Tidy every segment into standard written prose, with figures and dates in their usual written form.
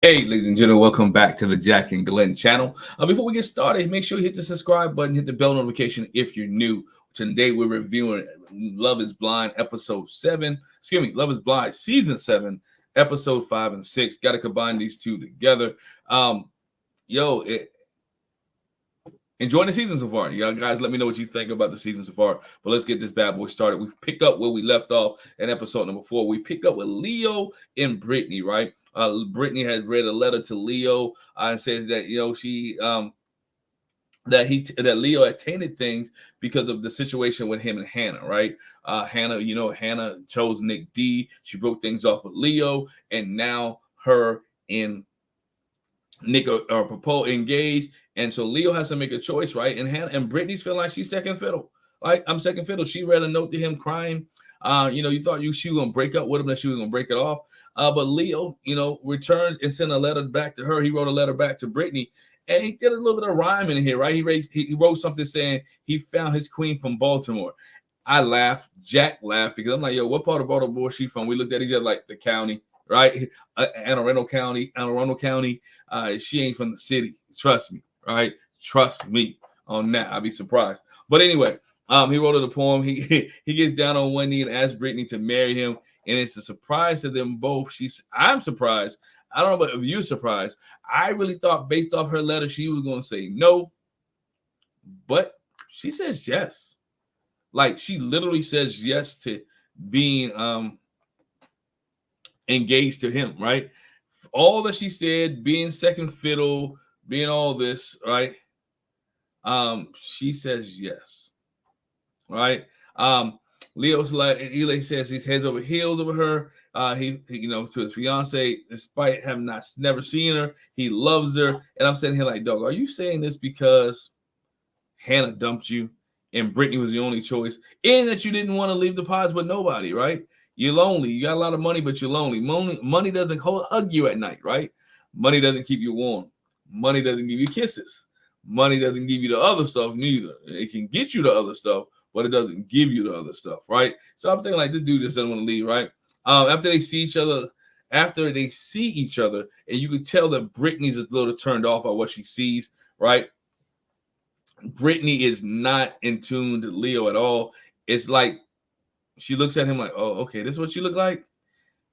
Hey, ladies and gentlemen, welcome back to the Jack and Glenn channel. Before we get started, make sure you hit the subscribe button, hit the bell notification if you're new. Today we're reviewing Love is Blind episode 7. Excuse me, Love is Blind season 7, episode 5 and 6. Got to combine these two together. Um, yo, it, Enjoying the season so far. You guys, let me know what you think about the season so far. But let's get this bad boy started. We pick up where we left off in episode number 4. We pick up with Leo and Brittany, right? Brittany had read a letter to Leo and says that she that Leo had tainted things because of the situation with him and Hannah, right? Hannah chose Nick D. She broke things off with Leo, and now her and Nick are proposed, engaged, and so Leo has to make a choice, right? And Hannah and Brittany's feeling like she's second fiddle. Like, I'm second fiddle. She read a note to him crying. You thought she was gonna break up with him, that she was gonna break it off. But Leo, returns and sent a letter back to her. He wrote a letter back to Brittany, and he did a little bit of rhyme in here, right? He wrote something saying he found his queen from Baltimore. I laughed. Jack laughed because I'm like, yo, what part of Baltimore is she from? We looked at each other like the county, right? Anne Arundel County. She ain't from the city. Trust me, right? Trust me on that. I'd be surprised. But anyway, he wrote her the poem. He gets down on one knee and asks Brittany to marry him, and it's a surprise to them both. I'm surprised. I don't know if you're surprised. I really thought, based off her letter, she was going to say no, but she says yes. Like, she literally says yes to being engaged to him, right? All that she said, being second fiddle, being all this, right? She says yes, right? Leo's like, Eli says he's heads over heels over her. To his fiance, despite having never seen her, he loves her. And I'm sitting here like, dog, are you saying this because Hannah dumped you and Brittany was the only choice, and that you didn't want to leave the pods with nobody, right? You're lonely. You got a lot of money, but you're lonely. Money doesn't hug you at night, right? Money doesn't keep you warm. Money doesn't give you kisses. Money doesn't give you the other stuff neither. It can get you the other stuff, but it doesn't give you the other stuff, right? So I'm thinking like, this dude just doesn't want to leave, right? After they see each other, and you can tell that Brittany's a little turned off by what she sees, right? Brittany is not in tune to Leo at all. It's like she looks at him like, oh, okay, this is what you look like.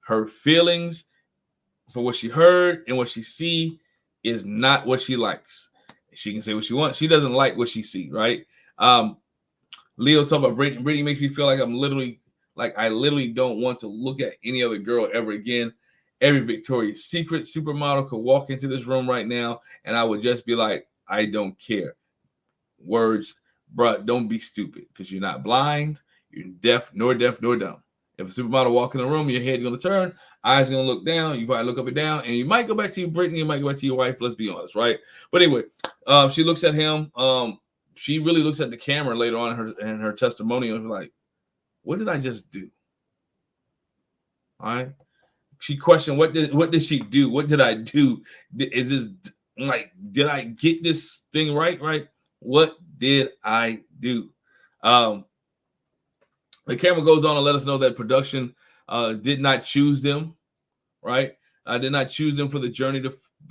Her feelings for what she heard and what she see is not what she likes. She can say what she wants. She doesn't like what she see, right? Leo talk about Brittany. Brittany makes me feel like I literally don't want to look at any other girl ever again. Every Victoria's Secret supermodel could walk into this room right now, and I would just be like, I don't care. Words, bruh, don't be stupid, because you're not blind, you're deaf nor dumb. If a supermodel walk in the room, your head gonna turn, eyes gonna look down, you probably look up and down, and you might go back to your Brittany, you might go back to your wife. Let's be honest, right? But anyway, she looks at him. She really looks at the camera later on in her testimonial and like, what did I just do? All right. She questioned, what did she do? What did I do? Is this like, did I get this thing right? Right? What did I do? The camera goes on to let us know that production did not choose them, right? Did not choose them for the journey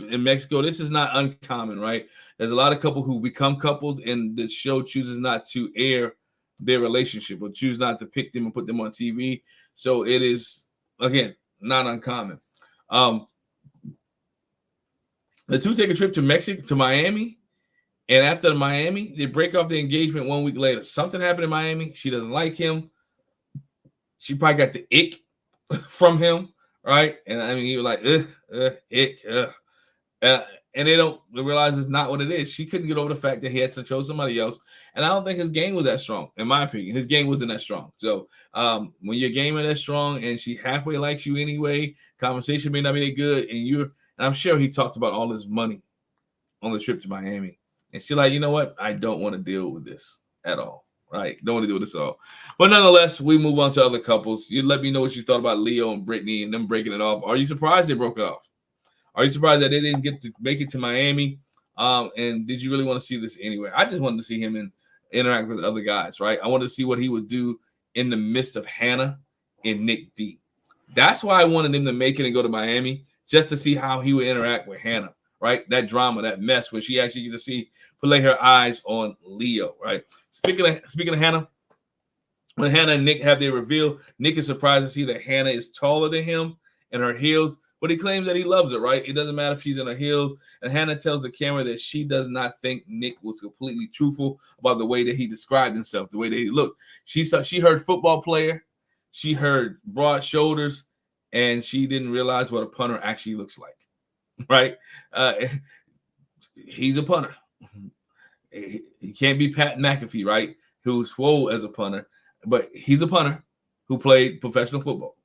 in Mexico. This is not uncommon, right? There's a lot of couples who become couples, and the show chooses not to air their relationship or choose not to pick them and put them on TV. So it is, again, not uncommon. The two take a trip to Miami. And after Miami, they break off the engagement 1 week later. Something happened in Miami. She doesn't like him. She probably got the ick from him, right? And I mean, he was like, ick. And they don't realize it's not what it is. She couldn't get over the fact that he had to chose somebody else. And I don't think his game was that strong, in my opinion. His game wasn't that strong. So when your game is that strong and she halfway likes you anyway, conversation may not be that good. And I'm sure he talked about all his money on the trip to Miami. And she's like, you know what? I don't want to deal with this at all. Right? Don't want to deal with this at all. But nonetheless, we move on to other couples. You let me know what you thought about Leo and Brittany and them breaking it off. Are you surprised they broke it off? Are you surprised that they didn't get to make it to Miami? And did you really want to see this anyway? I just wanted to see him interact with other guys, right? I wanted to see what he would do in the midst of Hannah and Nick D. That's why I wanted him to make it and go to Miami, just to see how he would interact with Hannah, right? That drama, that mess, where she actually gets to see, lay her eyes on Leo, right? Speaking of Hannah, when Hannah and Nick have their reveal, Nick is surprised to see that Hannah is taller than him in her heels, but he claims that he loves her, right? It doesn't matter if she's in her heels. And Hannah tells the camera that she does not think Nick was completely truthful about the way that he described himself, the way that he looked. She heard football player, she heard broad shoulders, and she didn't realize what a punter actually looks like, right? He's a punter. He can't be Pat McAfee, right? Who's swole as a punter, but he's a punter who played professional football.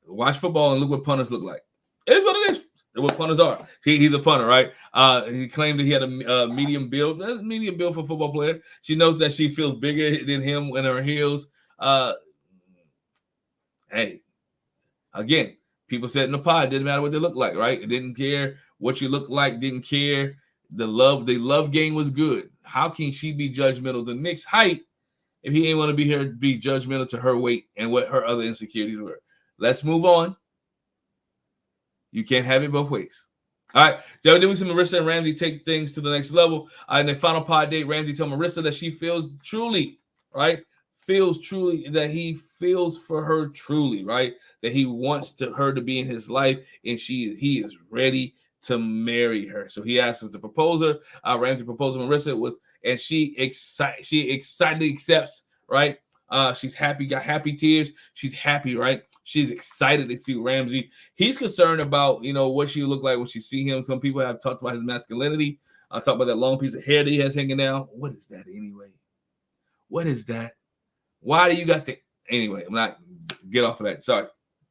Watch football and look what punters look like. It's what it is. What punters are. He's a punter, right? He claimed that he had a medium build. Medium build for a football player. She knows that she feels bigger than him in her heels. Hey, again, people said in the pod, it didn't matter what they look like, right? It didn't care what you look like, didn't care. The love game was good. How can she be judgmental to Nick's height if he ain't want to be here to be judgmental to her weight and what her other insecurities were? Let's move on. You can't have it both ways. All right. So then we see Marissa and Ramsey take things to the next level. In the final pod date, Ramsey told Marissa that she feels truly, right? That he feels for her truly, right? That he wants her to be in his life, and he is ready to marry her. So he asks her to propose her. Ramsey proposed to Marissa and she excitedly accepts, right? She's happy, got happy tears. She's happy, right? She's excited to see Ramsey. He's concerned about, what she look like when she see him. Some people have talked about his masculinity. Talk about that long piece of hair that he has hanging down. What is that anyway? What is that? Why do you got the... Anyway, I'm not... Get off of that. Sorry.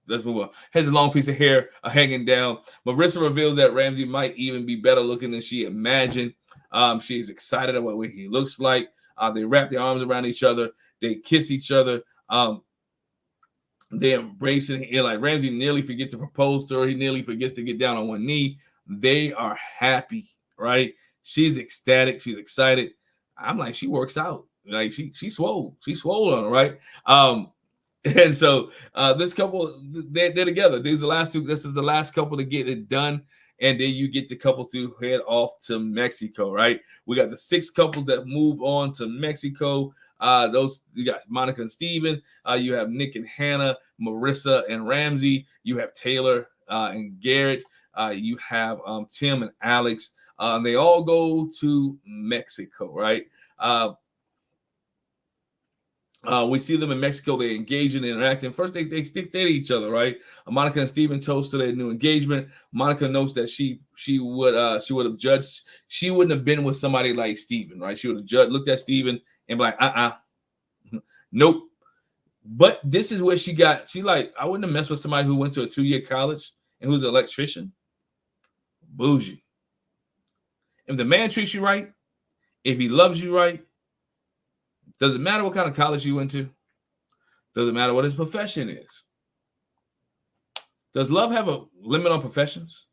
Let's move on. Has a long piece of hair hanging down. Marissa reveals that Ramsey might even be better looking than she imagined. She's excited about what he looks like. They wrap their arms around each other. They kiss each other. They embrace it. And like Ramsey nearly forgets to propose to her. He nearly forgets to get down on one knee. They are happy, right? She's ecstatic. She's excited. I'm like, she works out. Like she's swole. She's swole on her, right? And so this couple, they're together. This is the last couple to get it done. And then you get the couple to head off to Mexico, right? We got the 6 couples that move on to Mexico. You got Monica and Steven. You have Nick and Hannah, Marissa and Ramsey. You have Taylor and Garrett. You have Tim and Alex. They all go to Mexico, right? We see them in Mexico. They engage and interacting. First, they stick to each other, right? Monica and Steven toast to their new engagement. Monica knows that she would have judged. She wouldn't have been with somebody like Steven, right? She would have looked at Steven and be like, nope. But this is where she like, I wouldn't have messed with somebody who went to a 2-year college and who's an electrician. Bougie. If the man treats you right, if he loves you right, doesn't matter what kind of college you went to. Doesn't matter what his profession is. Does love have a limit on professions?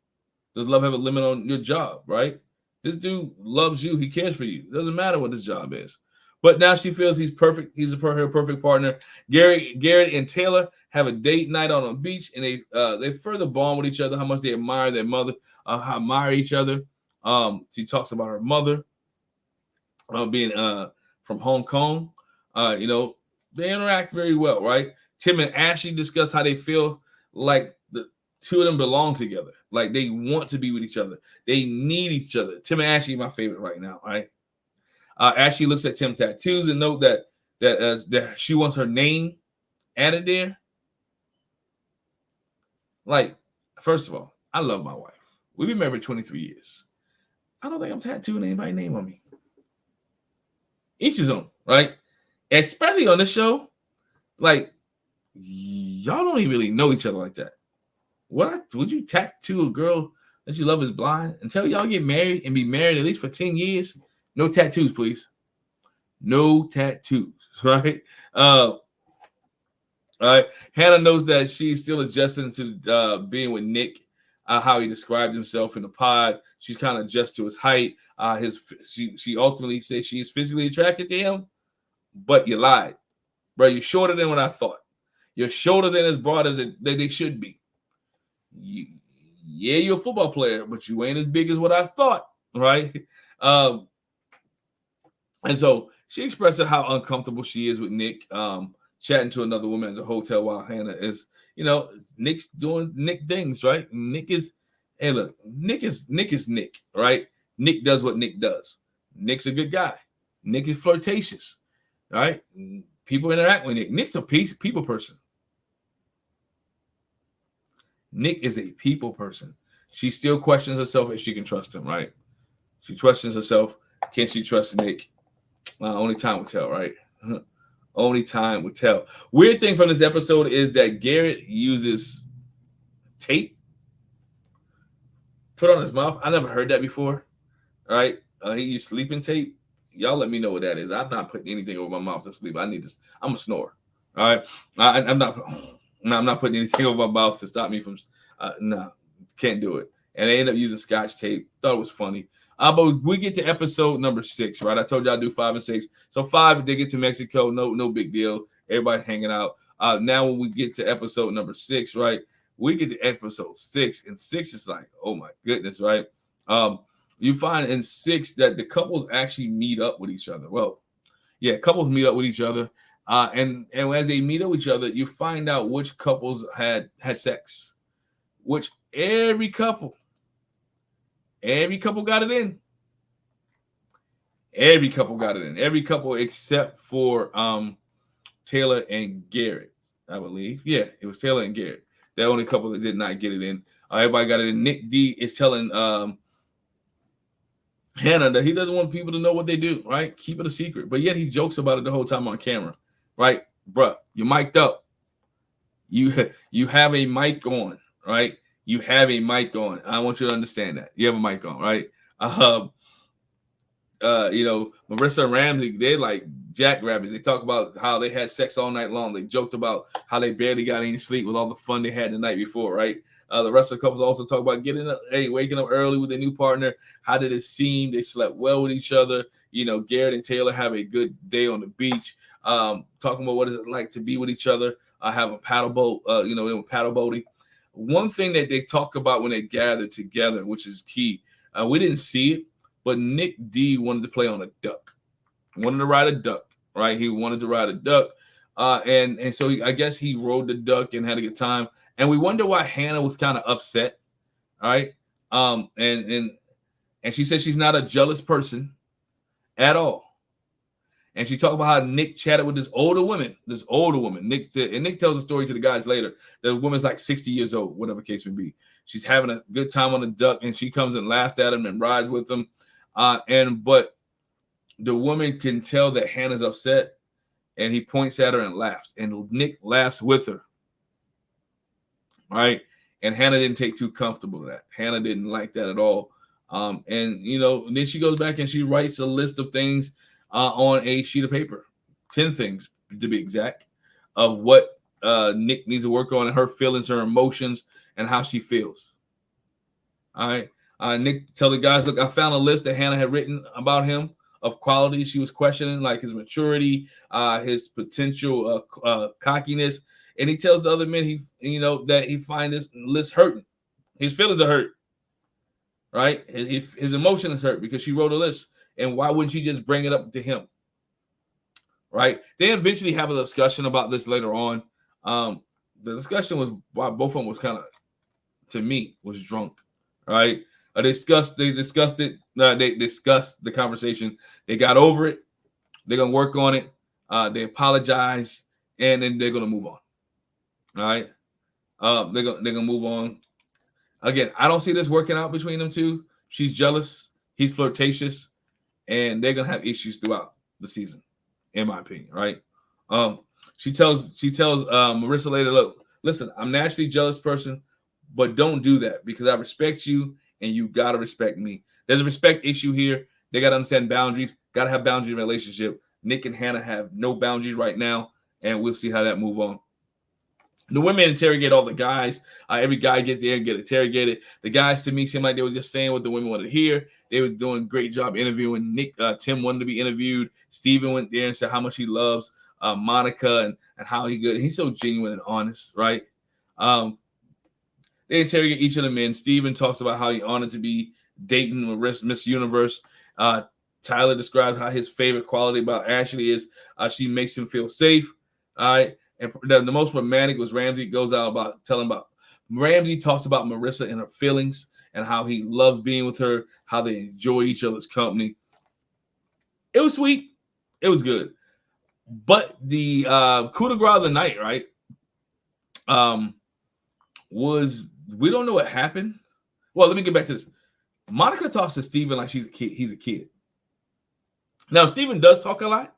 Does love have a limit on your job, right? This dude loves you. He cares for you. Doesn't matter what his job is. But now she feels he's perfect. He's her perfect partner. Garrett and Taylor have a date night on a beach, and they further bond with each other, how much they admire their mother, admire each other. She talks about her mother being from Hong Kong. They interact very well, right? Tim and Ashley discuss how they feel like the two of them belong together. Like they want to be with each other. They need each other. Tim and Ashley are my favorite right now, right? Ashley looks at Tim's tattoos and note that she wants her name added there. Like, first of all, I love my wife. We've been married for 23 years. I don't think I'm tattooing anybody's name on me. Each his own, right? Especially on this show, like, y'all don't even really know each other like that. Would you tattoo a girl that you love is blind until y'all get married and be married at least for 10 years? No tattoos, please. No tattoos, right? All right. Hannah knows that she's still adjusting to being with Nick, how he described himself in the pod. She's kind of adjusted to his height. She ultimately says she's physically attracted to him, but you lied. Bro, you're shorter than what I thought. You're shorter than as broad as they should be. yeah, you're a football player, but you ain't as big as what I thought, right? Um, and so she expresses how uncomfortable she is with Nick, chatting to another woman at the hotel while Hannah is, Nick's doing Nick things, right? Nick is, hey, look, Nick is Nick, right? Nick does what Nick does. Nick's a good guy. Nick is flirtatious, right? People interact with Nick. Nick's a people person. Nick is a people person. She still questions herself if she can trust him, right? She questions herself. Can she trust Nick? Only time will tell, right? Only time will tell. Weird thing from this episode is that Garrett uses tape put on his mouth. I never heard that before. All right. He used sleeping tape. Y'all let me know what that is. I'm not putting anything over my mouth to sleep. I'm a snorer. All right. I'm not. I'm not putting anything over my mouth to stop me from. No, can't do it. And they end up using Scotch tape. Thought it was funny. But we get to episode number 6, right? I told you I'd do 5 and 6. So 5, they get to Mexico. No big deal. Everybody hanging out. Now when we get to episode number 6, right? We get to episode 6, and 6 is like, oh my goodness, right? You find in 6 that the couples actually meet up with each other. Well, yeah, couples meet up with each other. And as they meet up with each other, you find out which couples had sex. Which every couple got it in. Every couple got it in. Every couple except for Taylor and Garrett, I believe. Yeah, it was Taylor and Garrett. The only couple that did not get it in. Everybody got it in. Nick D is telling Hannah that he doesn't want people to know what they do, right? Keep it a secret. But yet he jokes about it the whole time on camera, right? Bruh, you're mic'd up. You have a mic on, right? You have a mic on. I want you to understand that. You have a mic on, right? Marissa and Ramsey, they're like jackrabbits. They talk about how they had sex all night long. They joked about how they barely got any sleep with all the fun they had the night before, right? The rest of the couples also talk about waking up early with their new partner. How did it seem? They slept well with each other. Garrett and Taylor have a good day on the beach. Talking about what is it like to be with each other. Have a paddle boat. They were paddle boating. One thing that they talk about when they gather together, which is key, we didn't see it, but Nick D wanted to play on a duck. Wanted to ride a duck, right? He wanted to ride a duck. And so I guess he rode the duck and had a good time. And we wonder why Hannah was kind of upset, all right? And she said she's not a jealous person at all. And she talked about how Nick chatted with this older woman. Nick tells a story to the guys later. The woman's like 60 years old, whatever case may be. She's having a good time on the duck, and she comes and laughs at him and rides with him. But the woman can tell that Hannah's upset, and he points at her and laughs. And Nick laughs with her. All right. And Hannah didn't take too comfortable to that. Hannah didn't like that at all. Then she goes back and she writes a list of things on a sheet of paper, 10 things to be exact, of what Nick needs to work on, and her feelings, her emotions, and how she feels. All right. Nick tell the guys, look, I found a list that Hannah had written about him of qualities she was questioning, like his maturity, his potential cockiness. And he tells the other men that he find this list hurting. His feelings are hurt, right? His emotions hurt because she wrote a list. And why wouldn't she just bring it up to him? Right? They eventually have a discussion about this later on. The discussion was why both of them was kind of, to me, was drunk. Right? They discussed it. They discussed the conversation. They got over it. They're gonna work on it. They apologize, and then they're gonna move on. All right. They're gonna move on. Again, I don't see this working out between them two. She's jealous. He's flirtatious. And they're gonna have issues throughout the season, in my opinion, right? She tells Marissa later, look, listen, I'm naturally a jealous person, but don't do that because I respect you and you gotta respect me. There's a respect issue here. They gotta understand boundaries, gotta have boundaries in a relationship. Nick and Hannah have no boundaries right now, and we'll see how that move on. The women interrogate all the guys. Every guy gets there and get interrogated. The guys, to me, seemed like they were just saying what the women wanted to hear. They were doing a great job interviewing. Tim wanted to be interviewed. Steven went there and said how much he loves Monica and how he good. He's so genuine and honest, right? They interrogate each of the men. Steven talks about how he honored to be dating Miss Universe. Uh, Tyler describes how his favorite quality about Ashley is she makes him feel safe. All right. And the most romantic was Ramsey goes out about telling about Ramsey talks about Marissa and her feelings and how he loves being with her, how they enjoy each other's company. It was sweet. It was good. But the coup de grace of the night, right? Was we don't know what happened. Well, let me get back to this. Monica talks to Steven like she's a kid. He's a kid. Now, Steven does talk a lot,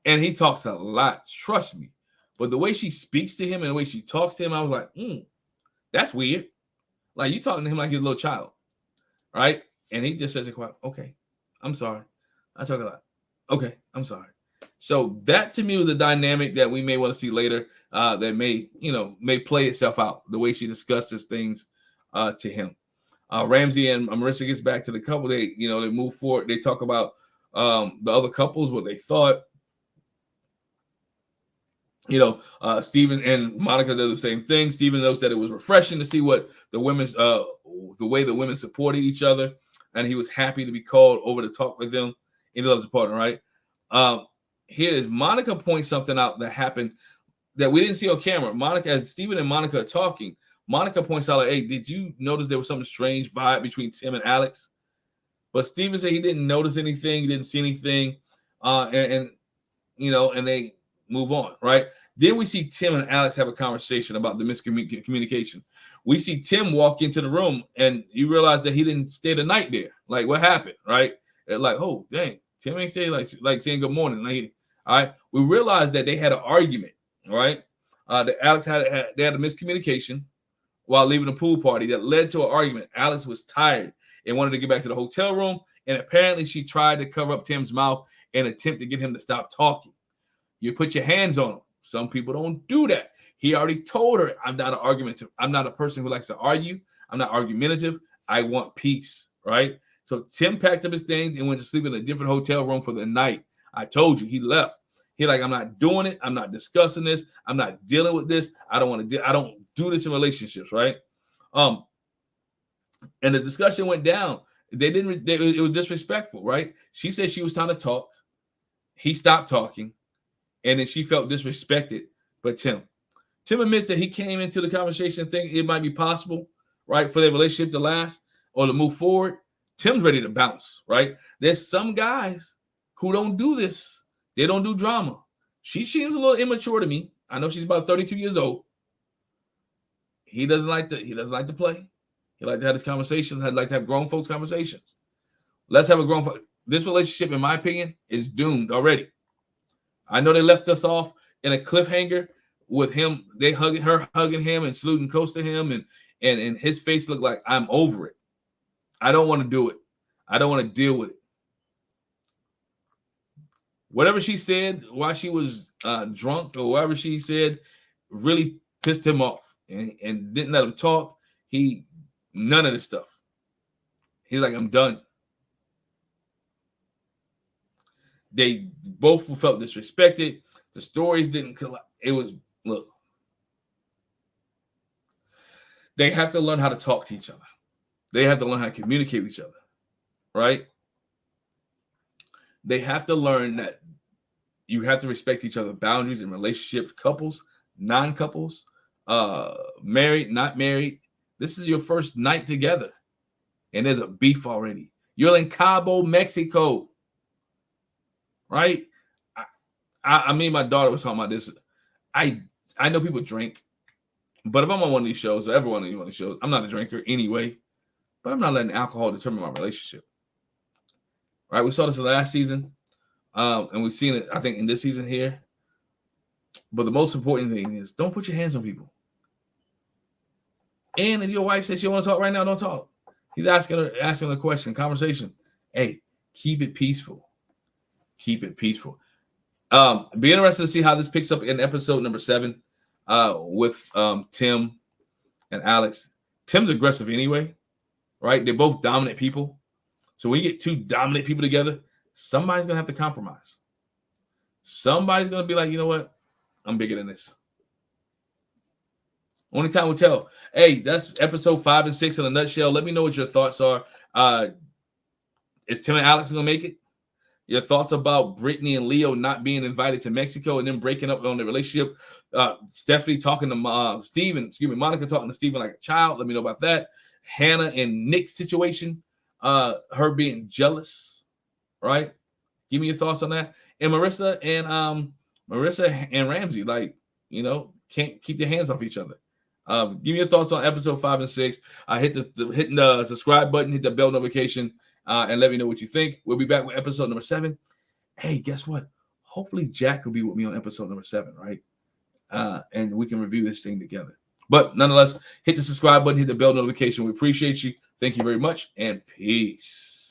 and he talks a lot. Trust me. But the way she speaks to him and the way she talks to him, I was like, that's weird. Like you talking to him like he's a little child, right? And he just says it quiet. Okay, I'm sorry. I talk a lot. Okay, I'm sorry. So that to me was a dynamic that we may want to see later. That may play itself out the way she discusses things to him. Ramsey and Marissa gets back to the couple. They move forward. They talk about the other couples, what they thought. Steven and Monica do the same thing. Steven notes that it was refreshing to see what the way the women supported each other, and he was happy to be called over to talk with them. And he loves his partner, right? Here is Monica points something out that happened that we didn't see on camera. Monica, as Steven and Monica are talking, Monica points out, like, hey, did you notice there was some strange vibe between Tim and Alex? But Steven said he didn't notice anything, he didn't see anything, and they move on, right? Then we see Tim and Alex have a conversation about the miscommunication. We see Tim walk into the room, and you realize that he didn't stay the night there. Like, what happened, right? Like, oh, dang, Tim ain't stay like saying good morning. All right, we realized that they had an argument, right? That Alex had a miscommunication while leaving the pool party that led to an argument. Alex was tired and wanted to get back to the hotel room, and apparently she tried to cover up Tim's mouth and attempt to get him to stop talking. You put your hands on him. Some people don't do that. He already told her, I'm not an argumentative. I'm not a person who likes to argue. I'm not argumentative. I want peace, right? So Tim packed up his things and went to sleep in a different hotel room for the night. I told you, he left. He like, I'm not doing it. I'm not discussing this. I'm not dealing with this. I don't do this in relationships, right? And the discussion went down. It was disrespectful, right? She said she was trying to talk. He stopped talking. And then she felt disrespected. But Tim admits that he came into the conversation thinking it might be possible, right, for their relationship to last or to move forward. Tim's ready to bounce, right? There's some guys who don't do this. They don't do drama. She seems a little immature to me. I know she's about 32 years old. He doesn't like to play. He like to have this conversation. I'd like to have grown folks conversations. Let's have a grown folks. This relationship, in my opinion, is doomed already. I know they left us off in a cliffhanger with him. They hugging him and saluting coast to him, and his face looked like, I'm over it. I don't want to do it. I don't want to deal with it. Whatever she said while she was drunk or whatever she said really pissed him off and didn't let him talk. None of this stuff. He's like, I'm done. They both felt disrespected. The stories didn't collide. It was, look, they have to learn how to talk to each other. They have to learn how to communicate with each other, right? They have to learn that you have to respect each other's boundaries in relationships, couples, non-couples, married, not married. This is your first night together, and there's a beef already. You're in Cabo, Mexico. Right? I mean, my daughter was talking about this. I know people drink, but if I'm on one of these shows, or everyone on one of these shows, I'm not a drinker anyway, but I'm not letting alcohol determine my relationship. Right? We saw this last season, and we've seen it, I think, in this season here. But the most important thing is don't put your hands on people. And if your wife says she want to talk right now, don't talk. He's asking her a question, conversation. Hey, keep it peaceful. Keep it peaceful. Be interested to see how this picks up in episode number 7 with Tim and Alex. Tim's aggressive anyway, right? They're both dominant people. So when you get two dominant people together, somebody's going to have to compromise. Somebody's going to be like, you know what? I'm bigger than this. Only time will tell. Hey, that's episode 5 and 6 in a nutshell. Let me know what your thoughts are. Is Tim and Alex gonna make it? Your thoughts about Brittany and Leo not being invited to Mexico and then breaking up on the relationship. Stephanie talking to Steven, Monica talking to Steven like a child. Let me know about that. Hannah and Nick's situation, her being jealous, right? Give me your thoughts on that. And Marissa and Ramsey, like, can't keep their hands off each other. Give me your thoughts on episode 5 and 6. Hitting the subscribe button, hit the bell notification, and let me know what you think. We'll be back with episode number 7. Hey, guess what? Hopefully Jack will be with me on episode number 7, right? And we can review this thing together. But nonetheless, hit the subscribe button, hit the bell notification. We appreciate you. Thank you very much, and peace.